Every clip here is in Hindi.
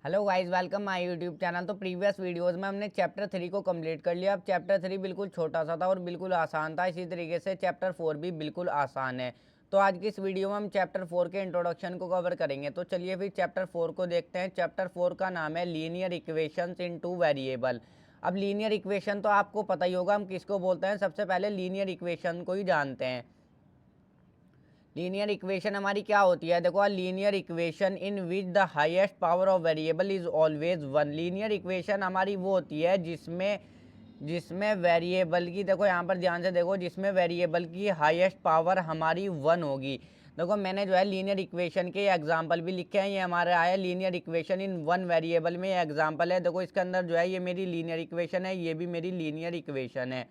Hello guys, welcome my YouTube channel. तो प्रीवियस वीडियोस में हमने चैप्टर 3 को कंप्लीट कर लिया। अब चैप्टर 3 बिल्कुल छोटा सा था और बिल्कुल आसान था। इसी तरीके से चैप्टर 4 भी बिल्कुल आसान है। तो आज की इस वीडियो में हम चैप्टर 4 के इंट्रोडक्शन को कवर करेंगे। तो चलिए फिर चैप्टर 4 को देखते हैं। चैप्टर 4 का नाम है लीनियर इक्वेशंस इन टू वेरिएबल। अब लीनियर इक्वेशन तो आपको पता ही होगा हम किसको बोलते हैं। सबसे पहले लीनियर इक्वेशन को ही जानते हैं। लीनियर इक्वेशन हमारी क्या होती है? देखो, linear equation in which the highest power of variable is always one. Linear equation हमारी वो होती है जिसमें जिसमें वेरिएबल की, देखो यहाँ पर ध्यान से देखो, जिसमें वेरिएबल की हाईएस्ट पावर हमारी वन होगी। देखो मैंने जो है लीनियर इक्वेशन के एग्जांपल भी लिखे हैं। ये हमारा आया linear equation in one variable में एग्जांपल है। देखो इसके अंदर जो है ये मेरी लीनियर इक्वेशन है, ये भी मेरी लीनियर इक्वेशन है।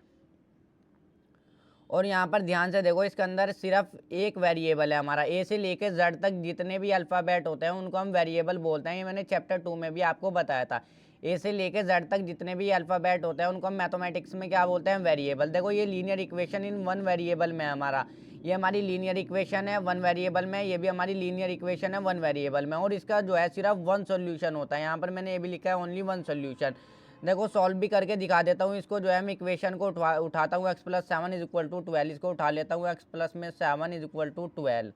और यहाँ पर ध्यान से देखो, इसके अंदर सिर्फ एक वेरिएबल है हमारा। ए से लेके जेड तक जितने भी अल्फ़ाबेट होते हैं उनको हम वेरिएबल बोलते हैं। ये मैंने चैप्टर 2 में भी आपको बताया था। ए से लेके जेड तक जितने भी अल्फ़ाबेट होते हैं उनको हम मैथमेटिक्स में क्या बोलते हैं? वेरिएबल। देखो ये linear equation in one variable में हमारा, ये हमारी लीनियर इक्वेशन है वन वेरिएबल में। ये भी हमारी लीनियर इक्वेशन है वन वेरिएबल में। और इसका जो है सिर्फ वन सोल्यूशन होता है। यहाँ पर मैंने ये भी लिखा है ओनली वन सोल्यूशन। देखो सॉल्व भी करके दिखा देता हूँ इसको। जो है मैं इक्वेशन को उठाता हूँ x plus 7 is equal to 12। इसको उठा लेता हूँ एक्स प्लस में 7 is equal to 12।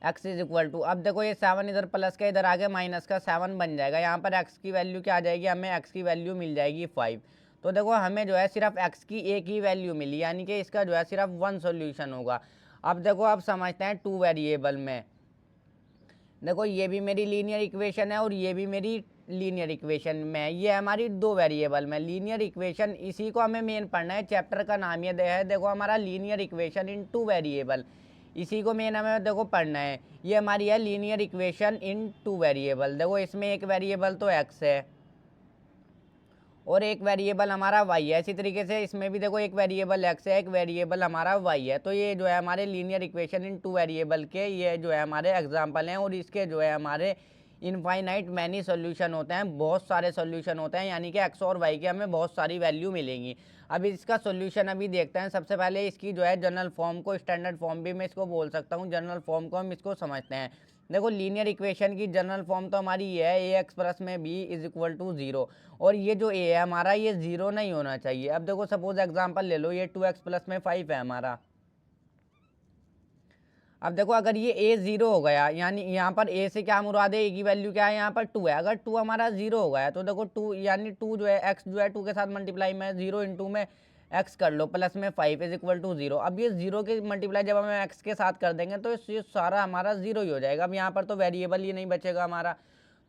X is equal to, अब देखो ये 7 इधर प्लस का इधर आगे माइनस का 7 बन जाएगा। यहाँ पर एक्स की वैल्यू क्या आ जाएगी? हमें एक्स की वैल्यू मिल जाएगी 5। तो देखो हमें जो है सिर्फ एक्स की एक ही वैल्यू मिली, यानी कि इसका जो है सिर्फ वन सोल्यूशन होगा। अब देखो अब समझते हैं टू वेरिएबल में। देखो ये भी मेरी लीनियर इक्वेशन है और ये भी मेरी लीनियर इक्वेशन में। ये हमारी दो वेरिएबल में लीनियर इक्वेशन, इसी को हमें मेन पढ़ना है। चैप्टर का नाम ये है, देखो हमारा linear equation in two variable, इसी को मेन हमें देखो पढ़ना है। ये हमारी है linear equation in two variable. देखो इसमें एक वेरिएबल तो एक्स है और एक वेरिएबल हमारा वाई है। इसी तरीके से इसमें भी देखो एक वेरिएबल एक्स है, एक वेरिएबल हमारा वाई है। तो ये जो है हमारे linear equation in two variable के ये जो है हमारे एग्जांपल हैं। और इसके जो है हमारे इनफाइनाइट मैनी सोल्यूशन होते हैं, बहुत सारे सोल्यूशन होते हैं, यानी कि एक्स और वाई के हमें बहुत सारी वैल्यू मिलेंगी। अभी इसका सोल्यूशन अभी देखते हैं। सबसे पहले इसकी जो है जनरल फॉर्म को, स्टैंडर्ड फॉर्म भी मैं इसको बोल सकता हूँ, जनरल फॉर्म को हम इसको समझते हैं। देखो लीनियर इक्वेशन की जनरल फॉर्म तो हमारी ये है, ए एक्स प्लस में बी इज इक्वल टू 0। और ये जो ए है हमारा ये 0 नहीं होना चाहिए। अब देखो सपोज एग्जांपल ले लो, ये 2x प्लस में 5 है हमारा। अब देखो अगर ये ए 0 हो गया, यानी यहाँ पर ए से क्या मुराद है? ए की वैल्यू क्या है? यहाँ पर 2 है। अगर 2 हमारा 0 हो गया तो देखो 2 यानी 2 जो है एक्स जो है 2 के साथ मल्टीप्लाई में 0 इंटू में एक्स कर लो प्लस में 5 इज इक्वल टू 0। अब ये 0 के मल्टीप्लाई जब हम एक्स के साथ कर देंगे तो ये सारा हमारा 0 ही हो जाएगा। अब यहाँ पर तो वेरिएबल ही नहीं बचेगा हमारा।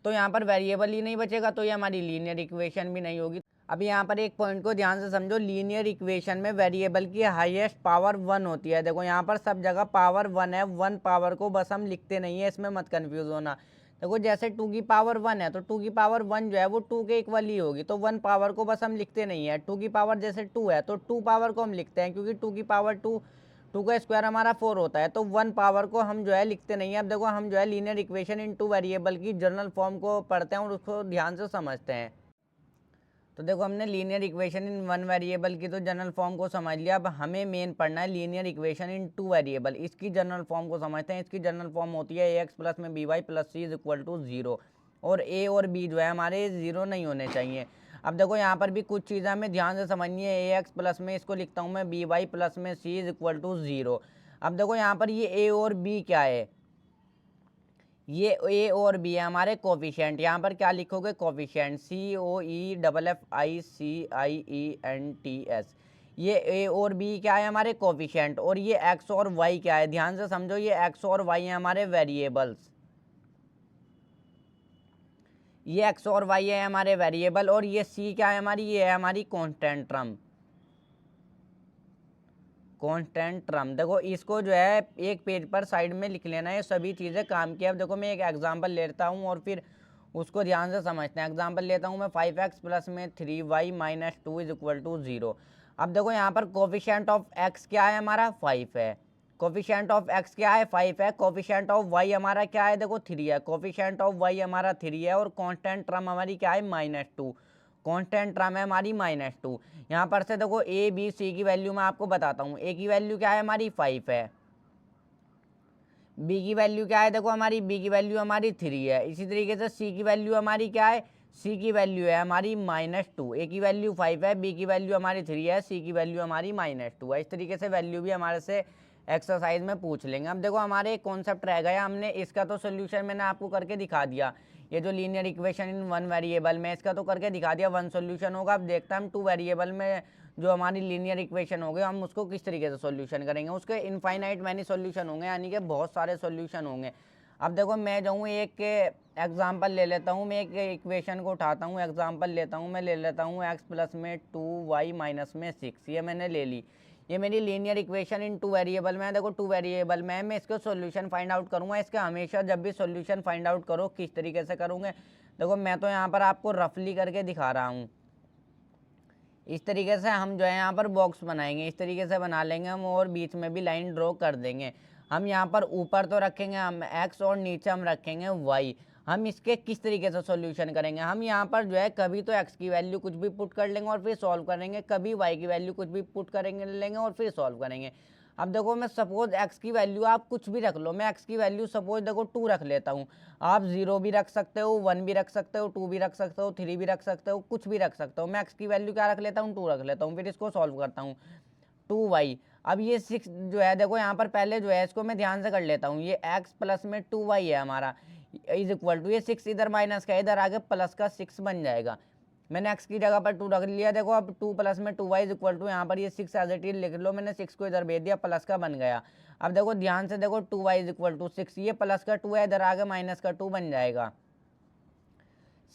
तो यहाँ पर वेरिएबल ही नहीं बचेगा तो ये हमारी लीनियर इक्वेशन भी नहीं होगी। अब यहाँ पर एक पॉइंट को ध्यान से समझो, लीनियर इक्वेशन में वेरिएबल की हाईएस्ट पावर 1 होती है। देखो यहाँ पर सब जगह पावर 1 है। 1 पावर को बस हम लिखते नहीं है, इसमें मत कंफ्यूज होना। देखो जैसे 2 की पावर 1 है तो 2 की पावर 1 जो है वो 2 के इक्वल ही होगी। तो 1 पावर को बस हम लिखते नहीं है। 2 की पावर जैसे 2 है तो 2 पावर को हम लिखते हैं, क्योंकि 2 की पावर 2, 2 का स्क्वायर हमारा 4 होता है। तो 1 पावर को हम जो है लिखते नहीं है। अब देखो हम जो है linear equation in two variable की जनरल फॉर्म को पढ़ते हैं और उसको ध्यान से समझते हैं। तो देखो हमने linear equation in one variable की तो जनरल फॉर्म को समझ लिया। अब हमें मेन पढ़ना है linear equation in two variable. इसकी जनरल फॉर्म को समझते हैं। इसकी जनरल फॉर्म होती है ए एक्स प्लस में b y plus c is equal to 0। और ए और बी जो है हमारे 0 नहीं होने चाहिए। अब देखो यहाँ पर भी कुछ चीज़ें हमें ध्यान से समझनी है। ए एक्स प्लस में इसको लिखता हूँ मैं बी वाई प्लस में सी इज इक्वल टू 0। अब देखो यहाँ पर ये ए और बी क्या है? ये ए और बी है हमारे कोफिशिएंट। यहाँ पर क्या लिखोगे? Coefficient, COEFFICIENTS। ये ए और बी क्या है? हमारे कोफिशिएंट। और ये एक्स और वाई क्या है? ध्यान से समझो, ये एक्स और वाई है हमारे वेरिएबल्स। ये एक्स और वाई है हमारे वेरिएबल। और ये सी क्या है हमारी? ये है हमारी कांस्टेंट टर्म। कांस्टेंट टर्म, देखो इसको जो है एक पेज पर साइड में लिख लेना है, सभी चीज़ें काम की। अब देखो मैं एक एग्जांपल लेता हूँ और फिर उसको ध्यान से समझते हैं। एग्जांपल लेता हूँ मैं 5x प्लस में 3y minus 2 is equal to 0। अब देखो यहाँ पर कोफिशिएंट ऑफ x क्या है हमारा? 5 है। कोफिशिएंट ऑफ x क्या है? 5 है। कोफिशिएंट ऑफ y हमारा क्या है? देखो 3 है। कोफिशिएंट ऑफ y हमारा 3 है। और कांस्टेंट टर्म हमारी क्या है? -2। कांस्टेंट टर्म है हमारी -2। यहाँ पर से देखो ए बी सी की वैल्यू मैं आपको बताता हूँ। ए की वैल्यू क्या है हमारी? 5 है। बी की वैल्यू क्या है, देखो हमारी बी की वैल्यू हमारी 3 है। इसी तरीके से सी की वैल्यू हमारी क्या है, सी की वैल्यू है हमारी -2। ए की वैल्यू 5 है, बी की वैल्यू हमारी 3 है, सी की वैल्यू हमारी -2 है। इस तरीके से वैल्यू भी हमारे से एक्सरसाइज में पूछ लेंगे। अब देखो हमारे एक कॉन्सेप्ट रह गया, हमने इसका तो सोल्यूशन मैंने आपको करके दिखा दिया। ये जो linear equation in one variable में, इसका तो करके दिखा दिया, वन सोल्यूशन होगा। अब देखते हैं हम टू वेरिएबल में जो हमारी लीनियर इक्वेशन होगी हम उसको किस तरीके से सॉल्यूशन करेंगे। उसके इनफाइनाइट मैनी सॉल्यूशन होंगे, यानी कि बहुत सारे सॉल्यूशन होंगे। अब देखो मैं जाऊँ एक एग्जांपल ले लेता हूँ, मैं एक इक्वेशन को उठाता हूँ, एग्जांपल लेता हूँ, मैं ले लेता हूँ x प्लस में 2y माइनस में 6, ये मैंने ले ली। ये मेरी linear equation in two variable में है। देखो टू वेरिएबल में मैं इसको सॉल्यूशन फाइंड आउट करूँगा। इसका हमेशा जब भी सॉल्यूशन फाइंड आउट करो किस तरीके से करूँगे, देखो मैं तो यहाँ पर आपको रफली करके दिखा रहा हूँ। इस तरीके से हम जो है यहाँ पर बॉक्स बनाएंगे, इस तरीके से बना लेंगे हम, और बीच में भी लाइन ड्रॉ कर देंगे। हम यहाँ पर ऊपर तो रखेंगे हम x और नीचे हम रखेंगे y। हम इसके किस तरीके से सॉल्यूशन करेंगे, हम यहाँ पर जो है कभी तो x की वैल्यू कुछ भी पुट कर लेंगे और फिर सॉल्व करेंगे, कभी y की वैल्यू कुछ भी पुट करेंगे लेंगे और फिर सॉल्व करेंगे। अब देखो मैं सपोज x की वैल्यू आप कुछ भी रख लो, मैं x की वैल्यू सपोज देखो 2 रख लेता हूँ। आप 0 भी रख सकते हो, 1 भी रख सकते हो, 2 भी रख सकते हो, 3 भी रख सकते हो, कुछ भी रख सकते हो। मैं x की वैल्यू क्या रख लेता हूँ, 2 रख लेता हूँ, फिर इसको सॉल्व करता हूँ 2y। अब ये 6 जो है देखो यहाँ पर पहले जो है इसको मैं ध्यान से कर लेता हूँ, ये x प्लस में 2y है हमारा, इज इक्वल टू ये 6 इधर माइनस का इधर आगे प्लस का 6 बन जाएगा। मैंने x की जगह पर 2 रख लिया। देखो अब 2 प्लस में 2y इज इक्वल टू यहाँ पर ये 6 एज इट इज लिख लो, मैंने 6 को इधर भेज दिया, प्लस का बन गया। अब देखो ध्यान से देखो 2y इज इक्वल टू 6, ये प्लस का 2 है, इधर आगे माइनस का 2 बन जाएगा।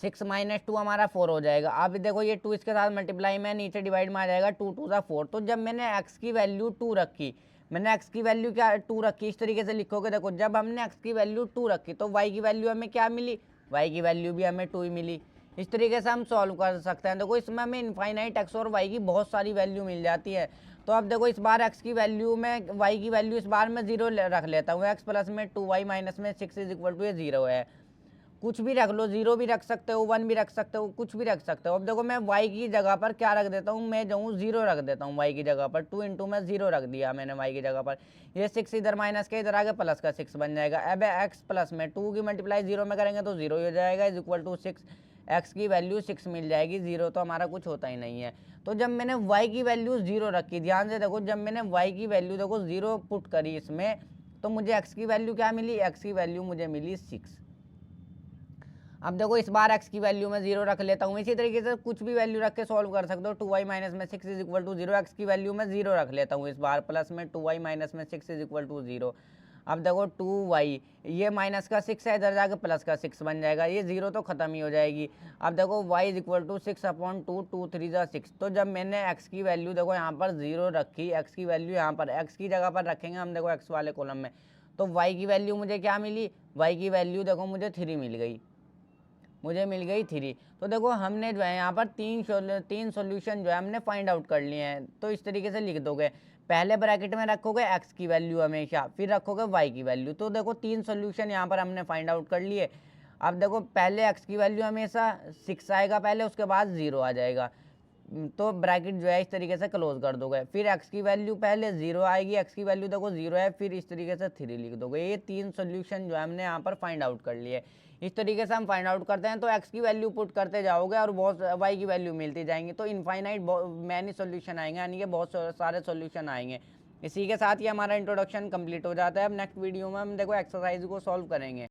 6 माइनस 2 हमारा 4 हो जाएगा। अब देखो ये 2 इसके साथ मल्टीप्लाई में नीचे डिवाइड में आ जाएगा, 2 2 सा 4। तो जब मैंने x की वैल्यू 2 रखी, मैंने x की वैल्यू क्या 2 रखी, इस तरीके से लिखोगे। देखो जब हमने x की वैल्यू 2 रखी तो y की वैल्यू हमें क्या मिली, y की वैल्यू भी हमें 2 ही मिली। इस तरीके से हम सॉल्व कर सकते हैं। देखो इसमें हमें इनफाइनाइट x और y की बहुत सारी वैल्यू मिल जाती है। तो अब देखो इस बार x की वैल्यू में y की वैल्यू इस बार मैं 0 रख लेता हूँ, x प्लस में 2y माइनस में 6 इज इक्वल टू ये 0 है। कुछ भी रख लो, 0 भी रख सकते हो, 1 भी रख सकते हो, कुछ भी रख सकते हो। अब देखो मैं y की जगह पर क्या रख देता हूँ, मैं जाऊँ 0 रख देता हूँ y की जगह पर। 2 इंटू में 0 रख दिया मैंने y की जगह पर। ये 6 इधर माइनस के इधर आगे प्लस का 6 बन जाएगा। अब x प्लस में 2 की मल्टीप्लाई 0 में करेंगे तो 0 ही हो जाएगा, इज इक्वल टू 6। x की वैल्यू 6 मिल जाएगी, 0 तो हमारा कुछ होता ही नहीं है। तो जब मैंने y की वैल्यू 0 रखी, ध्यान से देखो, जब मैंने y की वैल्यू देखो 0 पुट करी इसमें, तो मुझे x की वैल्यू क्या मिली, x की वैल्यू मुझे मिली 6। अब देखो इस बार x की वैल्यू में 0 रख लेता हूँ। इसी तरीके से कुछ भी वैल्यू रख के सॉल्व कर सकते हो। 2y माइनस में 6 इज इक्वल टू 0, x की वैल्यू में 0 रख लेता हूँ इस बार, प्लस में 2y माइनस में 6 इज इक्वल टू 0। अब देखो 2y, ये माइनस का 6 है, इधर जाके प्लस का 6 बन जाएगा, ये 0 तो खत्म ही हो जाएगी। अब देखो y is equal to 6 upon 2, 2 3 जा 6। तो जब मैंने x की वैल्यू देखो यहाँ पर 0 रखी, x की वैल्यू यहाँ पर x की जगह पर रखेंगे हम, देखो x वाले कॉलम में, तो y की वैल्यू मुझे क्या मिली, y की वैल्यू देखो मुझे 3 मिल गई, मुझे मिल गई 3। तो देखो हमने जो है यहाँ पर तीन सॉल्यूशन जो है हमने फाइंड आउट कर लिए हैं। तो इस तरीके से लिख दोगे, पहले ब्रैकेट में रखोगे x की वैल्यू हमेशा, फिर रखोगे y की वैल्यू। तो देखो 3 सॉल्यूशन यहाँ पर हमने फाइंड आउट कर लिए। अब देखो पहले x की वैल्यू हमेशा 6 आएगा पहले, उसके बाद 0 आ जाएगा। तो ब्रैकेट जो है इस तरीके से क्लोज कर दोगे। फिर x की वैल्यू पहले 0 आएगी, x की वैल्यू देखो 0 है, फिर इस तरीके से 3 लिख दोगे। ये 3 सॉल्यूशन जो है हमने यहाँ पर फाइंड आउट कर लिए। इस तरीके से हम फाइंड आउट करते हैं, तो x की वैल्यू पुट करते जाओगे और बहुत y की वैल्यू मिलती जाएंगी, तो इनफाइनाइट मैनी सॉल्यूशन आएंगे, यानी कि बहुत सारे सॉल्यूशन आएंगे। इसी के साथ ही हमारा इंट्रोडक्शन कंप्लीट हो जाता है। अब नेक्स्ट वीडियो में हम देखो एक्सरसाइज को सॉल्व करेंगे।